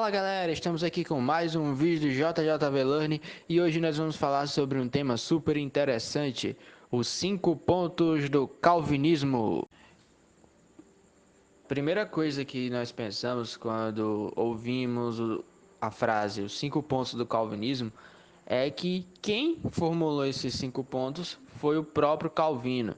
Fala galera, estamos aqui com mais um vídeo de JJV Learning e hoje nós vamos falar sobre um tema super interessante, os 5 pontos do calvinismo. Primeira coisa que nós pensamos quando ouvimos a frase os 5 pontos do calvinismo é que quem formulou esses 5 pontos foi o próprio Calvino.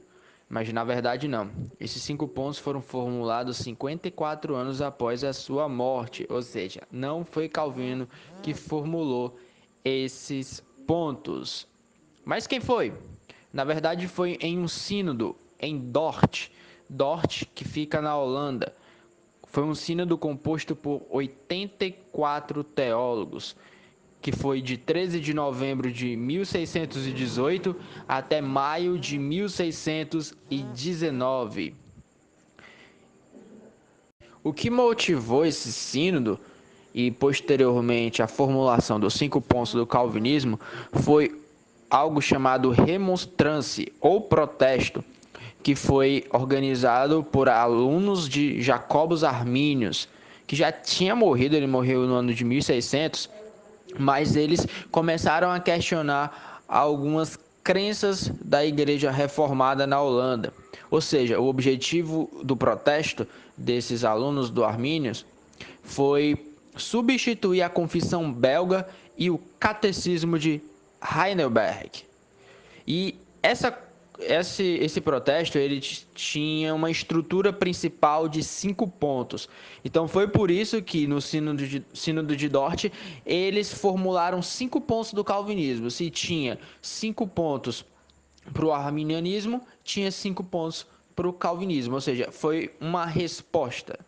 Mas na verdade não. Esses 5 pontos foram formulados 54 anos após a sua morte, ou seja, não foi Calvino que formulou esses pontos. Mas quem foi? Na verdade foi em um sínodo em Dort, que fica na Holanda. Foi um sínodo composto por 84 teólogos, que foi de 13 de novembro de 1618 até maio de 1619. O que motivou esse sínodo e posteriormente a formulação dos 5 pontos do calvinismo foi algo chamado remonstrance ou protesto, que foi organizado por alunos de Jacobus Arminius, que já tinha morrido, ele morreu no ano de 1600, mas eles começaram a questionar algumas crenças da Igreja Reformada na Holanda. Ou seja, o objetivo do protesto desses alunos do Arminius foi substituir a confissão belga e o catecismo de Heidelberg. E esse protesto ele tinha uma estrutura principal de 5 pontos. Então foi por isso que no Sínodo de Dort eles formularam 5 pontos do calvinismo. Se tinha 5 pontos para o arminianismo, tinha 5 pontos para o calvinismo, ou seja, foi uma resposta.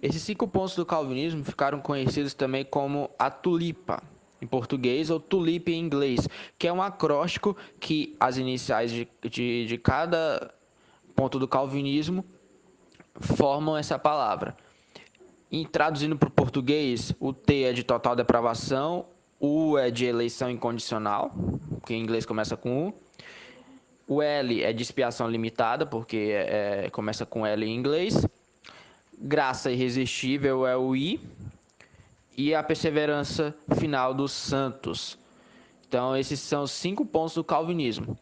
Esses 5 pontos do calvinismo ficaram conhecidos também como a tulipa, em português, ou tulipe em inglês, que é um acróstico que as iniciais de cada ponto do calvinismo formam essa palavra. E traduzindo para o português, o T é de total depravação, U é de eleição incondicional, que em inglês começa com U. O L é de expiação limitada, porque começa com L em inglês. Graça irresistível é o I. E a perseverança final dos santos. Então, esses são os 5 pontos do calvinismo,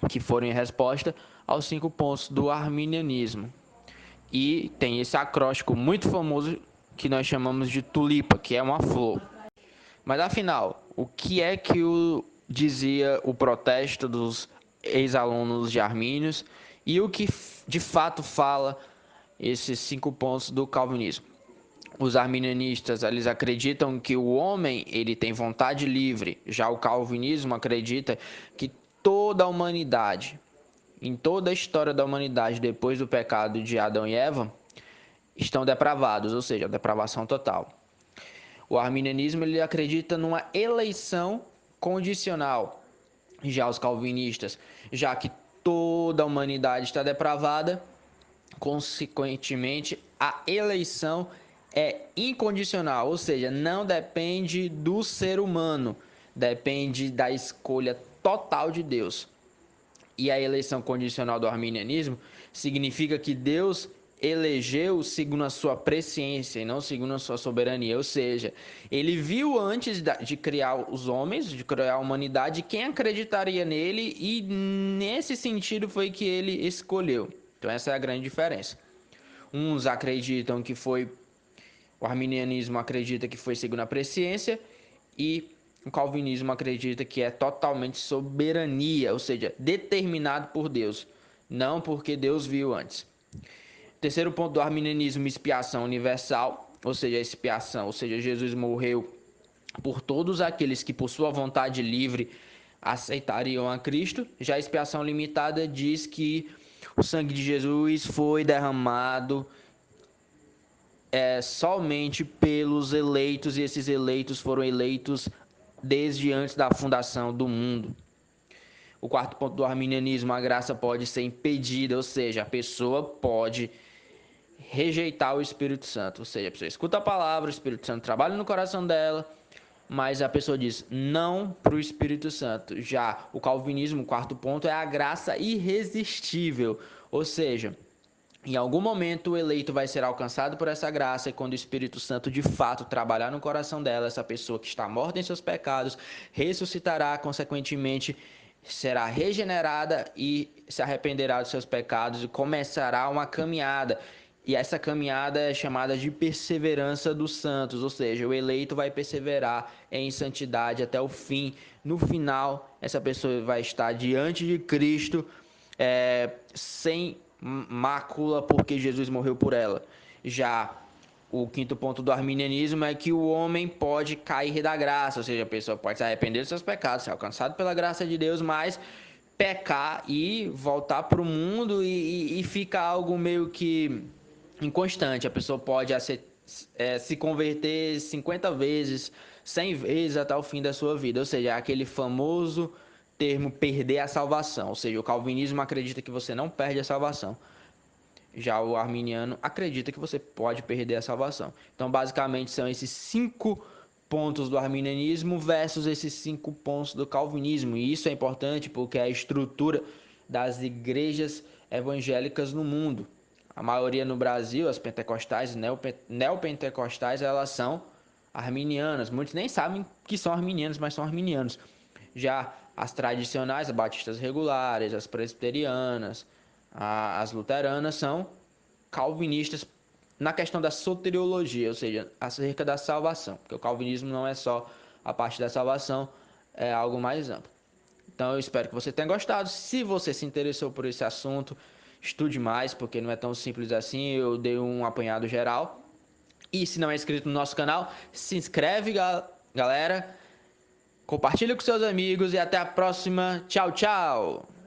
que foram em resposta aos 5 pontos do arminianismo. E tem esse acróstico muito famoso que nós chamamos de tulipa, que é uma flor. Mas afinal, o que é que dizia o protesto dos ex-alunos de Armínios e o que de fato fala esses 5 pontos do calvinismo? Os arminianistas eles acreditam que o homem ele tem vontade livre, já o calvinismo acredita que toda a humanidade, em toda a história da humanidade depois do pecado de Adão e Eva, estão depravados, ou seja, depravação total. O arminianismo ele acredita numa eleição condicional, já os calvinistas, já que toda a humanidade está depravada, consequentemente a eleição é incondicional, ou seja, não depende do ser humano, depende da escolha total de Deus. E a eleição condicional do arminianismo significa que Deus elegeu segundo a sua presciência e não segundo a sua soberania, ou seja, ele viu antes de criar os homens, de criar a humanidade, quem acreditaria nele e nesse sentido foi que ele escolheu. Então essa é a grande diferença. Uns acreditam que foi, o arminianismo acredita que foi segundo a presciência e o calvinismo acredita que é totalmente soberania, ou seja, determinado por Deus, não porque Deus viu antes. Terceiro ponto do arminianismo, expiação universal, ou seja, expiação, ou seja, Jesus morreu por todos aqueles que por sua vontade livre aceitariam a Cristo. Já a expiação limitada diz que o sangue de Jesus foi derramado somente pelos eleitos, e esses eleitos foram eleitos desde antes da fundação do mundo. O quarto ponto do arminianismo, a graça pode ser impedida, ou seja, a pessoa pode rejeitar o Espírito Santo, ou seja, a pessoa escuta a palavra, o Espírito Santo trabalha no coração dela, mas a pessoa diz não para o Espírito Santo. Já o calvinismo, o quarto ponto, é a graça irresistível, ou seja, Em algum momento o eleito vai ser alcançado por essa graça, e quando o Espírito Santo de fato trabalhar no coração dela, essa pessoa que está morta em seus pecados ressuscitará, consequentemente será regenerada e se arrependerá dos seus pecados e começará uma caminhada. E essa caminhada é chamada de perseverança dos santos, ou seja, o eleito vai perseverar em santidade até o fim. No final, essa pessoa vai estar diante de Cristo, sem mácula, porque Jesus morreu por ela. Já o quinto ponto do arminianismo é que o homem pode cair da graça, ou seja, a pessoa pode se arrepender dos seus pecados, ser alcançado pela graça de Deus, mas pecar e voltar para o mundo e fica algo meio que inconstante. A pessoa pode se converter 50 vezes, 100 vezes até o fim da sua vida, ou seja, aquele famoso termo perder a salvação, ou seja, o calvinismo acredita que você não perde a salvação. Já o arminiano acredita que você pode perder a salvação. Então, basicamente, são esses 5 pontos do arminianismo versus esses 5 pontos do calvinismo. E isso é importante porque é a estrutura das igrejas evangélicas no mundo. A maioria no Brasil, as pentecostais e neopentecostais, elas são arminianas. Muitos nem sabem que são arminianos, mas são arminianos. Já as tradicionais, as batistas regulares, as presbiterianas, as luteranas são calvinistas na questão da soteriologia, ou seja, acerca da salvação, porque o calvinismo não é só a parte da salvação, é algo mais amplo. Então eu espero que você tenha gostado. Se você se interessou por esse assunto, estude mais, porque não é tão simples assim. Eu dei um apanhado geral. E se não é inscrito no nosso canal, se inscreve, galera. Compartilha com seus amigos e até a próxima. Tchau, tchau!